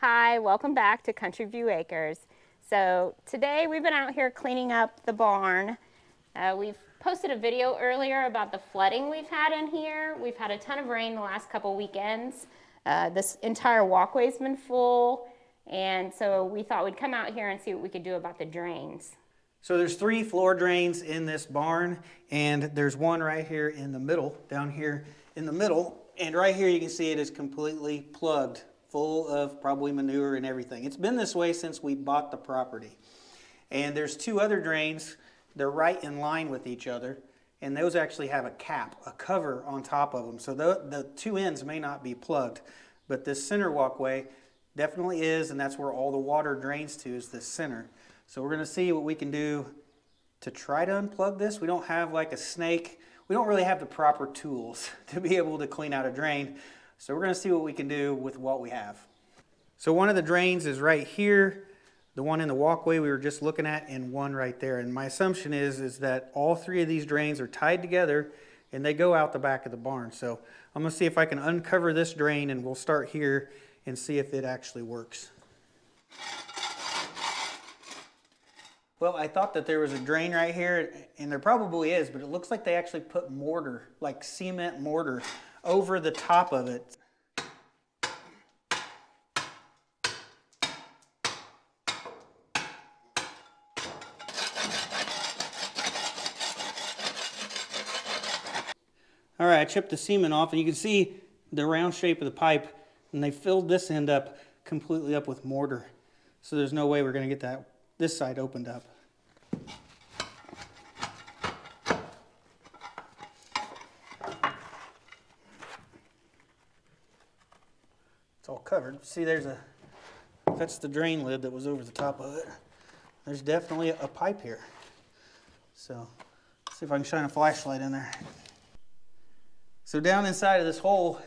Hi, welcome back to Country View Acres. So today we've been out here cleaning up the barn. We've posted a video earlier about the flooding we've had in here. We've had a ton of rain the last couple weekends. This entire walkway's been full, and so we thought we'd come out here and see what we could do about the drains. So there's 3 floor drains in this barn, and there's one right here in the middle, down here in the middle, and right here you can see it is completely plugged, full of probably manure and everything. It's been this way since we bought the property. And there's 2 other drains. They're right in line with each other, and those actually have a cap, a cover on top of them. So the 2 ends may not be plugged, but this center walkway definitely is, and that's where all the water drains to, is this center. So we're going to see what we can do to try to unplug this. We don't have like a snake. We don't really have the proper tools to be able to clean out a drain. So we're going to see what we can do with what we have. So one of the drains is right here, the one in the walkway we were just looking at, and one right there. And my assumption is that all 3 of these drains are tied together and they go out the back of the barn. So I'm going to see if I can uncover this drain, and we'll start here and see if it actually works. Well, I thought that there was a drain right here, and there probably is, but it looks like they actually put mortar, like cement mortar, over the top of it. All right, I chipped the cement off, and you can see the round shape of the pipe, and they filled this end up completely up with mortar. So there's no way we're going to get this side opened up. It's all covered. See, that's the drain lid that was over the top of it. There's definitely a pipe here. So, let's see if I can shine a flashlight in there. So down inside of this hole,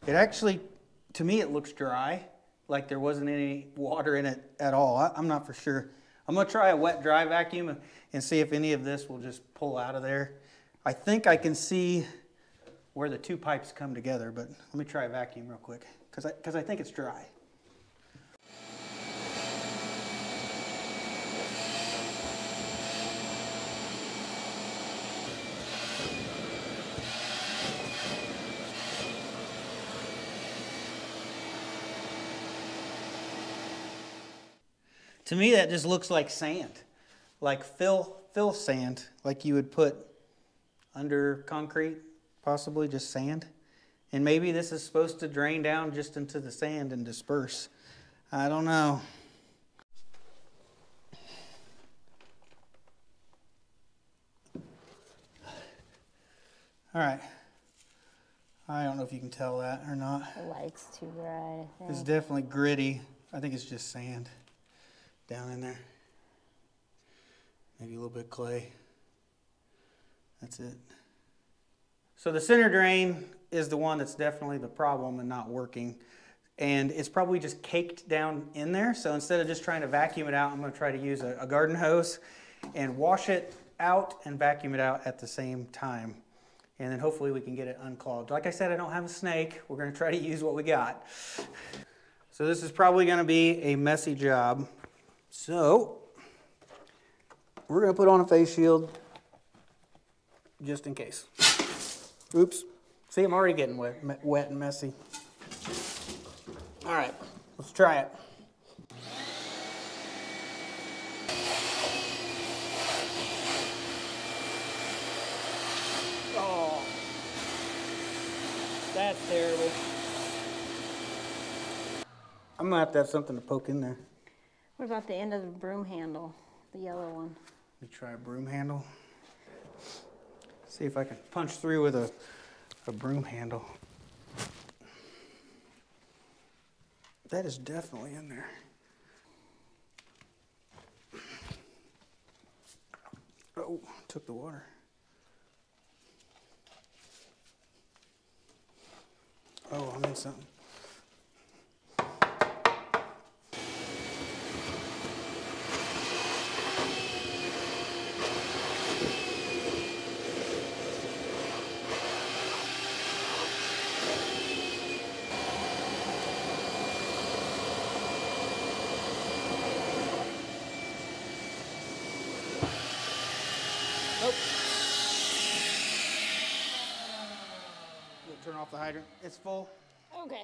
it actually, to me, it looks dry, like there wasn't any water in it at all. I'm not for sure. I'm going to try a wet dry vacuum and see if any of this will just pull out of there. I think I can see where the 2 pipes come together, but let me try a vacuum real quick, because I think it's dry. To me, that just looks like sand, like fill sand, like you would put under concrete, possibly just sand. And maybe this is supposed to drain down just into the sand and disperse. I don't know. All right. I don't know if you can tell that or not. The light's too bright, I think. It's definitely gritty. I think it's just sand down in there. Maybe a little bit of clay. That's it. So the center drain is the one that's definitely the problem and not working. And it's probably just caked down in there. So instead of just trying to vacuum it out, I'm going to try to use a garden hose and wash it out and vacuum it out at the same time. And then hopefully we can get it unclogged. Like I said, I don't have a snake. We're going to try to use what we got. So this is probably going to be a messy job. So we're going to put on a face shield just in case. Oops. See, I'm already getting wet and messy. All right, let's try it. Oh, that's terrible. I'm going to have something to poke in there. What about the end of the broom handle, the yellow one? Let me try a broom handle. See if I can punch through with a broom handle. That is definitely in there. Oh, took the water. Oh, I made something. We'll turn off the hydrant. It's full. Okay.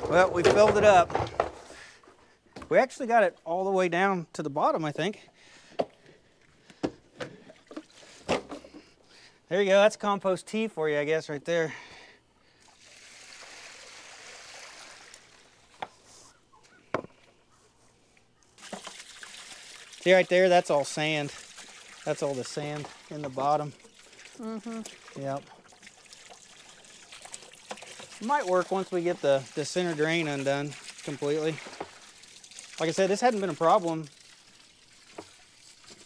Well, we filled it up. We actually got it all the way down to the bottom, I think. There you go. That's compost tea for you, I guess, right there. See right there? That's all sand. That's all the sand in the bottom. Yep. Might work once we get the center drain undone completely. Like I said, this hadn't been a problem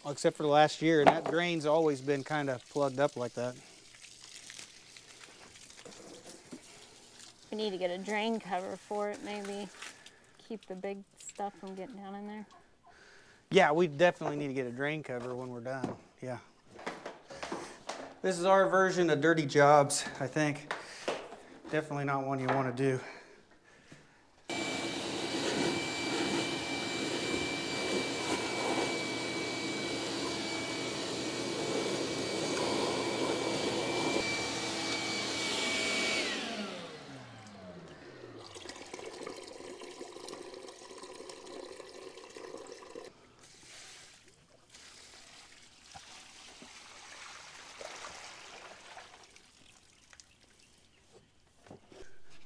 except for the last year, and that drain's always been kind of plugged up like that. We need to get a drain cover for it, maybe keep the big stuff from getting down in there. Yeah, we definitely need to get a drain cover when we're done. Yeah. This is our version of dirty jobs, I think. Definitely not one you want to do.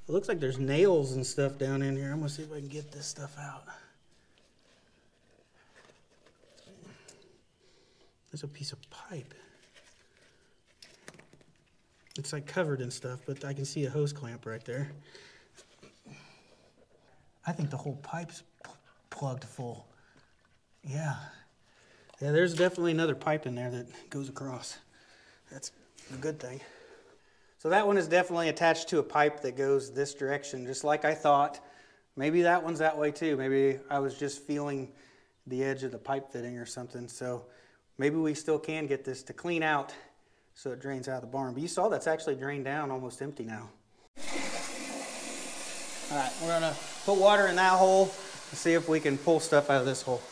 It looks like there's nails and stuff down in here. I'm gonna see if I can get this stuff out. There's a piece of pipe. It's like covered in stuff, but I can see a hose clamp right there. I think the whole pipe's plugged full. Yeah. Yeah, there's definitely another pipe in there that goes across. That's a good thing. So that one is definitely attached to a pipe that goes this direction, just like I thought. Maybe that one's that way too. Maybe I was just feeling the edge of the pipe fitting or something. So maybe we still can get this to clean out so it drains out of the barn. But you saw that's actually drained down, almost empty now. All right, we're gonna put water in that hole and see if we can pull stuff out of this hole.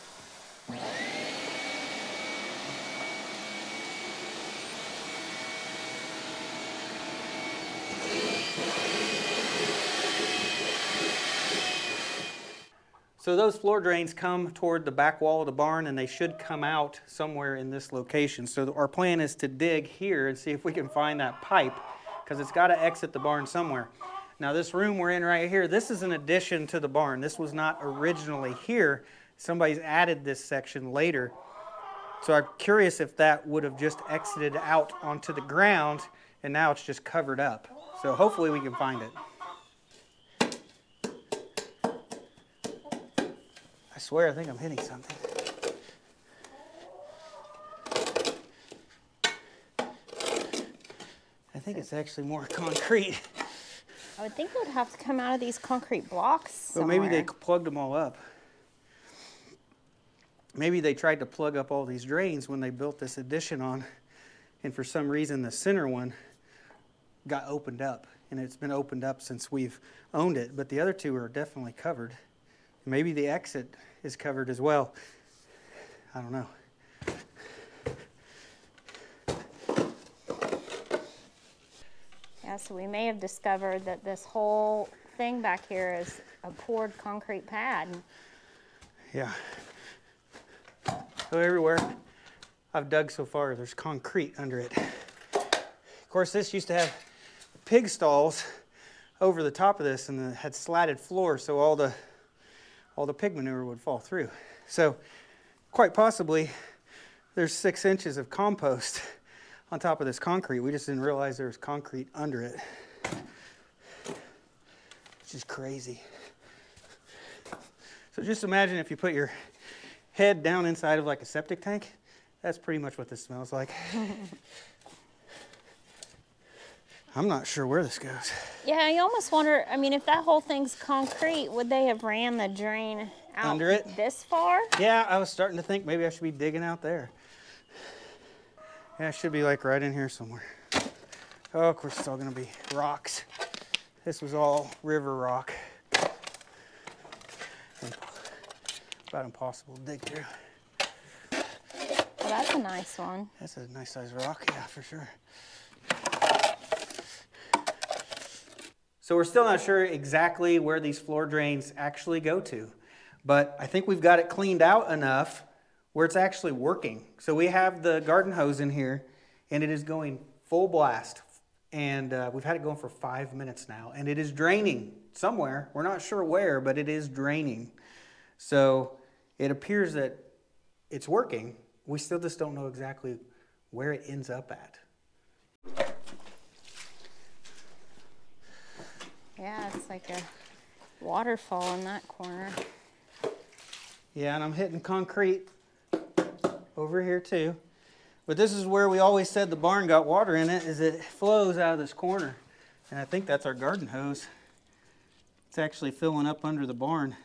So those floor drains come toward the back wall of the barn, and they should come out somewhere in this location. So our plan is to dig here and see if we can find that pipe, because it's got to exit the barn somewhere. Now this room we're in right here, this is an addition to the barn. This was not originally here. Somebody's added this section later. So I'm curious if that would have just exited out onto the ground, and now it's just covered up. So hopefully we can find it. I swear, I think I'm hitting something. I think it's actually more concrete. I would think it would have to come out of these concrete blocks somewhere. Well, maybe they plugged them all up. Maybe they tried to plug up all these drains when they built this addition on, and for some reason the center one got opened up, and it's been opened up since we've owned it, but the other two are definitely covered. Maybe the exit is covered as well. I don't know. Yeah, so we may have discovered that this whole thing back here is a poured concrete pad. Yeah. So everywhere I've dug so far, there's concrete under it. Of course, this used to have pig stalls over the top of this, and it had slatted floors, so all the pig manure would fall through. So quite possibly there's 6 inches of compost on top of this concrete. We just didn't realize there was concrete under it, which is crazy. So just imagine if you put your head down inside of like a septic tank. That's pretty much what this smells like. I'm not sure where this goes. Yeah, you almost wonder, I mean, if that whole thing's concrete, would they have ran the drain out Under it? this far? Yeah, I was starting to think maybe I should be digging out there. Yeah, it should be like right in here somewhere. Oh, of course it's all gonna be rocks. This was all river rock. About impossible to dig through. that's a nice one. That's a nice size rock, yeah, for sure. So we're still not sure exactly where these floor drains actually go to, but I think we've got it cleaned out enough where it's actually working. So we have the garden hose in here, and it is going full blast. And we've had it going for 5 minutes now, and it is draining somewhere. We're not sure where, but it is draining. So it appears that it's working. We still just don't know exactly where it ends up at. Yeah, it's like a waterfall in that corner. Yeah, and I'm hitting concrete over here too. But this is where we always said the barn got water in it, is it flows out of this corner. And I think that's our garden hose. It's actually filling up under the barn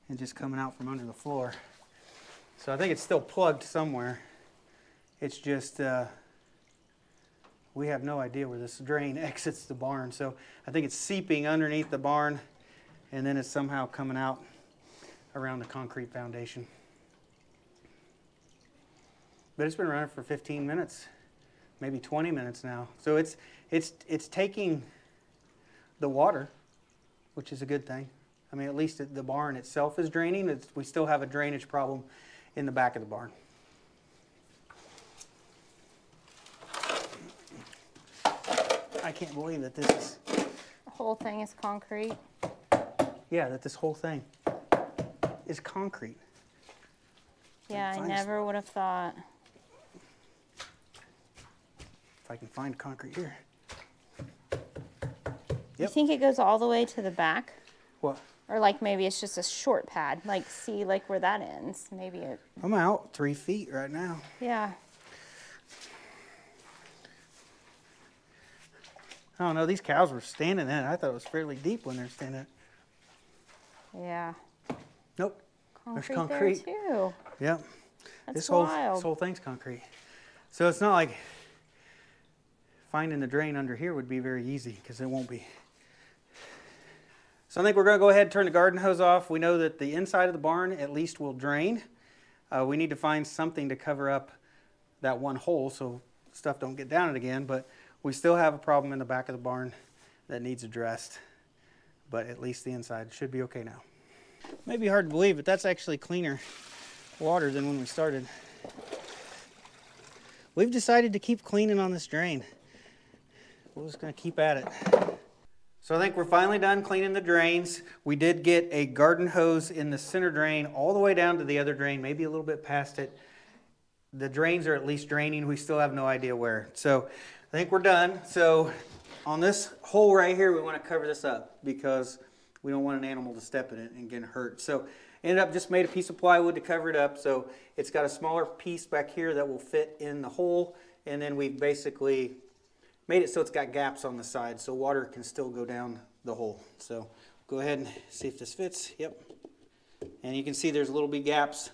and just coming out from under the floor. So I think it's still plugged somewhere. It's just, we have no idea where this drain exits the barn. So I think it's seeping underneath the barn, and then it's somehow coming out around the concrete foundation. But it's been running for 15 minutes, maybe 20 minutes now. So it's taking the water, which is a good thing. I mean, at least the barn itself is draining. We still have a drainage problem in the back of the barn. I can't believe that this is... The whole thing is concrete? Yeah, that this whole thing is concrete. Yeah, I never would have thought. If I can find concrete here. You think it goes all the way to the back? What? Or like maybe it's just a short pad. Like, see like where that ends. Maybe it... I'm out 3 feet right now. Yeah. I don't know, these cows were standing in it. I thought it was fairly deep when they're standing in it. Yeah. Nope. Concrete, there's concrete there too. Yep. That's This wild. whole thing's concrete. So it's not like finding the drain under here would be very easy, because it won't be. So I think we're going to go ahead and turn the garden hose off. We know that the inside of the barn at least will drain. We need to find something to cover up that one hole so stuff don't get down it again, but we still have a problem in the back of the barn that needs addressed, but at least the inside should be okay now. It may be hard to believe, but that's actually cleaner water than when we started. We've decided to keep cleaning on this drain. We're just going to keep at it. So I think we're finally done cleaning the drains. We did get a garden hose in the center drain all the way down to the other drain, maybe a little bit past it. The drains are at least draining. We still have no idea where. So I think we're done. So on this hole right here, we want to cover this up because we don't want an animal to step in it and get hurt. So ended up just made a piece of plywood to cover it up. So it's got a smaller piece back here that will fit in the hole. And then we basically made it so it's got gaps on the side so water can still go down the hole. So go ahead and see if this fits. Yep. And you can see there's little bit gaps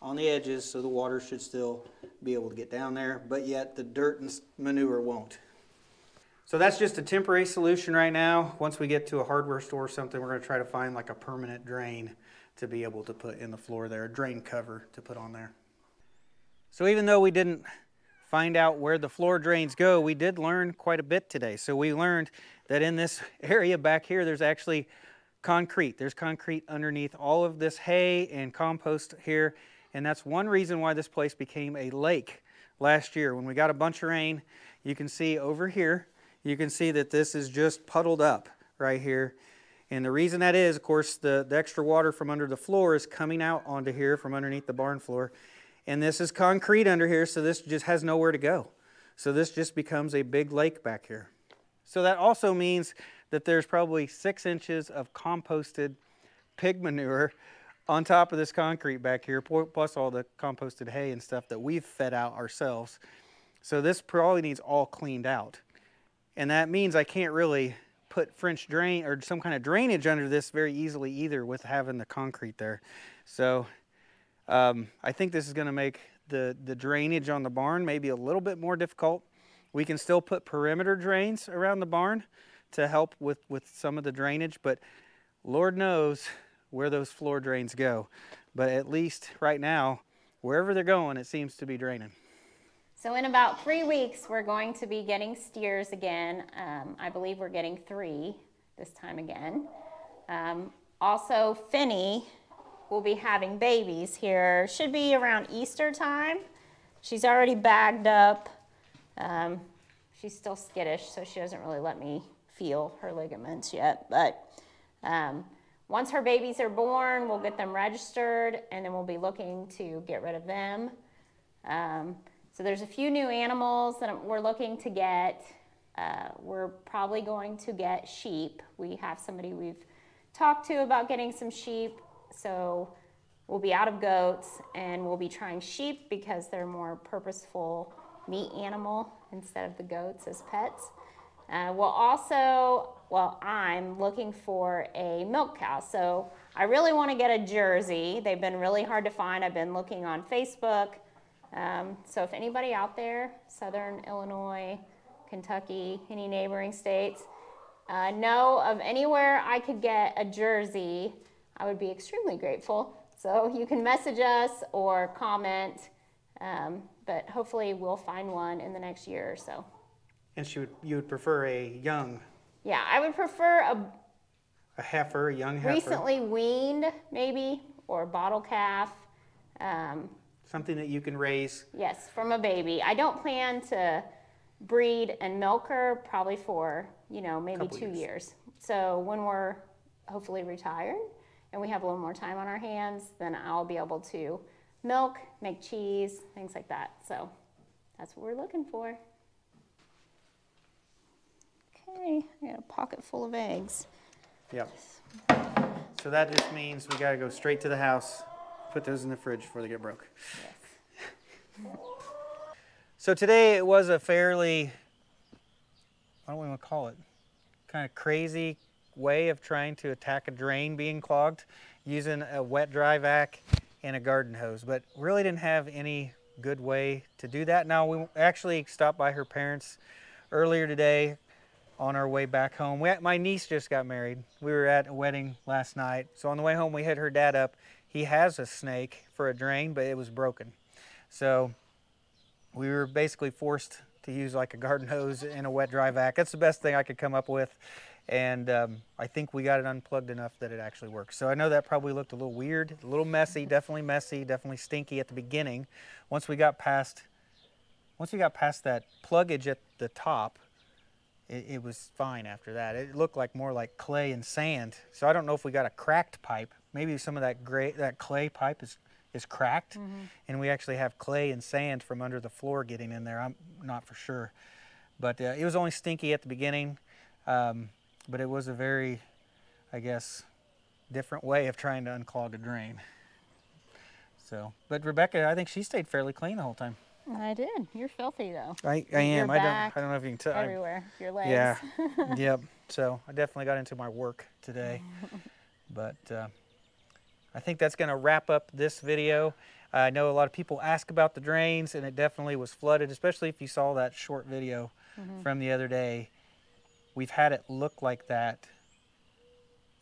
on the edges, so the water should still be able to get down there, but yet the dirt and manure won't. So that's just a temporary solution right now. Once we get to a hardware store or something, we're going to try to find like a permanent drain to be able to put in the floor there, a drain cover to put on there. So even though we didn't find out where the floor drains go, we did learn quite a bit today. So we learned that in this area back here, there's actually concrete. There's concrete underneath all of this hay and compost here. And that's one reason why this place became a lake last year. When we got a bunch of rain, you can see over here, you can see that this is just puddled up right here. And the reason that is, of course, the extra water from under the floor is coming out onto here from underneath the barn floor. And this is concrete under here, so this just has nowhere to go. So this just becomes a big lake back here. So that also means that there's probably 6 inches of composted pig manure on top of this concrete back here, plus all the composted hay and stuff that we've fed out ourselves. So this probably needs all cleaned out. And that means I can't really put French drain or some kind of drainage under this very easily either with having the concrete there. So I think this is going to make the drainage on the barn maybe a little bit more difficult. We can still put perimeter drains around the barn to help with some of the drainage, but Lord knows where those floor drains go. But at least right now, wherever they're going, it seems to be draining. So in about 3 weeks, we're going to be getting steers again. I believe we're getting 3 this time again. Also, Finny will be having babies here. Should be around Easter time. She's already bagged up. She's still skittish, so she doesn't really let me feel her ligaments yet. But once her babies are born, we'll get them registered, and then we'll be looking to get rid of them. So there's a few new animals that we're looking to get. We're probably going to get sheep. We have somebody we've talked to about getting some sheep. So we'll be out of goats, and we'll be trying sheep because they're more purposeful meat animal instead of the goats as pets. I'm looking for a milk cow. So I really want to get a Jersey. They've been really hard to find. I've been looking on Facebook. So if anybody out there, Southern Illinois, Kentucky, any neighboring states, know of anywhere I could get a Jersey, I would be extremely grateful. So you can message us or comment, but hopefully we'll find one in the next year or so. And you would prefer a young? Yeah, I would prefer a heifer, a young heifer. Recently weaned, maybe, or bottle calf. Something that you can raise. Yes, from a baby. I don't plan to breed and milk her probably for, maybe 2 years. So when we're hopefully retired and we have a little more time on our hands, then I'll be able to milk, make cheese, things like that. So that's what we're looking for. Okay, I got a pocket full of eggs. Yep. So that just means we got to go straight to the house, put those in the fridge before they get broke. Yes. So today it was a fairly, what do we want to call it, kind of crazy way of trying to attack a drain being clogged using a wet dry vac and a garden hose, but really didn't have any good way to do that. Now we actually stopped by her parents earlier today on our way back home. My niece just got married. We were at a wedding last night. So on the way home, we hit her dad up. He has a snake for a drain, but it was broken. So we were basically forced to use like a garden hose and a wet dry vac. That's the best thing I could come up with. And I think we got it unplugged enough that it actually works. So I know that probably looked a little weird, a little messy, definitely stinky at the beginning. Once we got past that pluggage at the top, it was fine after that. It looked like more like clay and sand. So I don't know if we got a cracked pipe. Maybe some of that clay pipe is cracked, and we actually have clay and sand from under the floor getting in there. I'm not for sure. But it was only stinky at the beginning, but it was a very, I guess, different way of trying to unclog a drain. So, but Rebecca, I think she stayed fairly clean the whole time. I did. You're filthy though. I am. Your back, I don't know if you can tell. everywhere. Your legs. Yeah. Yep. So I definitely got into my work today. But I think that's going to wrap up this video. I know a lot of people ask about the drains, and it definitely was flooded, especially if you saw that short video from the other day. We've had it look like that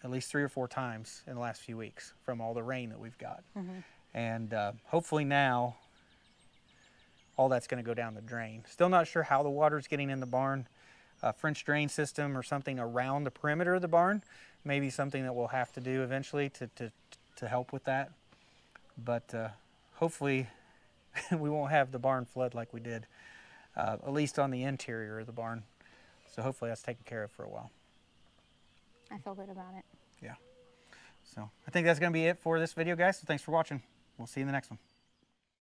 at least 3 or 4 times in the last few weeks from all the rain that we've got. And hopefully now all that's going to go down the drain. Still not sure how the water's getting in the barn. A French drain system or something around the perimeter of the barn, maybe something that we'll have to do eventually to help with that. But hopefully we won't have the barn flood like we did, at least on the interior of the barn. So hopefully that's taken care of for a while. I feel good about it. Yeah. So I think that's going to be it for this video, guys. So thanks for watching. We'll see you in the next one.